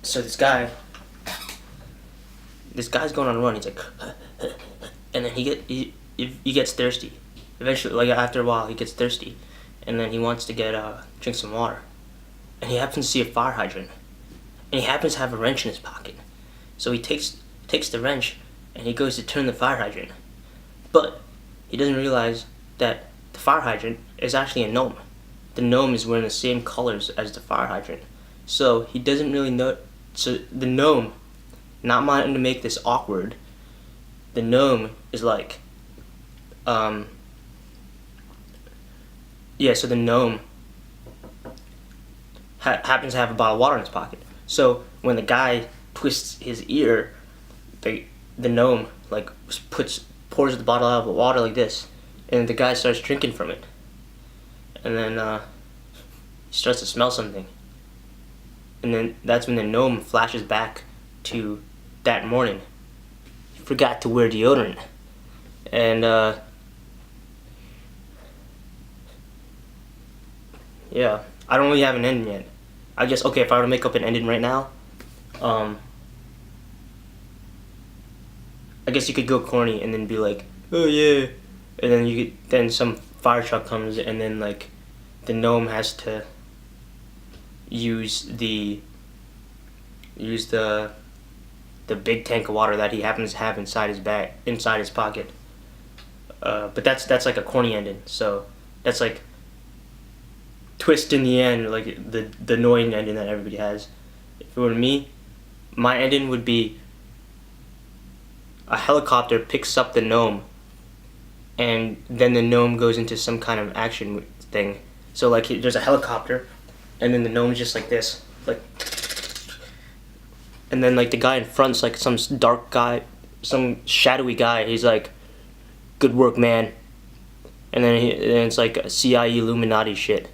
So this guy's going on a run. He's like, and then he gets thirsty. Eventually, like after a while, he gets thirsty, and then he wants to drink some water, and he happens to see a fire hydrant, and he happens to have a wrench in his pocket. So he takes the wrench, and he goes to turn the fire hydrant, but he doesn't realize that the fire hydrant is actually a gnome. The gnome is wearing the same colors as the fire hydrant, so he doesn't really know. So the gnome, not wanting to make this awkward, the gnome is like, yeah, so the gnome happens to have a bottle of water in his pocket. So when the guy twists his ear, the gnome like pours the bottle out of the water like this, and the guy starts drinking from it. And then he starts to smell something. And then that's when the gnome flashes back to that morning. He forgot to wear deodorant. And yeah, I don't really have an ending yet. I guess, okay, if I were to make up an ending right now, I guess you could go corny and then be like, oh yeah, and then then some fire truck comes, and then like the gnome has to use the big tank of water that he happens to have inside his pocket. But that's like a corny ending. So that's like twist in the end, like the annoying ending that everybody has. If it were me, my ending would be a helicopter picks up the gnome, and then the gnome goes into some kind of action thing. So like there's a helicopter, and then the gnome's just like this, like, and then like the guy in front's like some dark guy, some shadowy guy. He's like, "Good work, man," and then it's like a CIE Illuminati shit.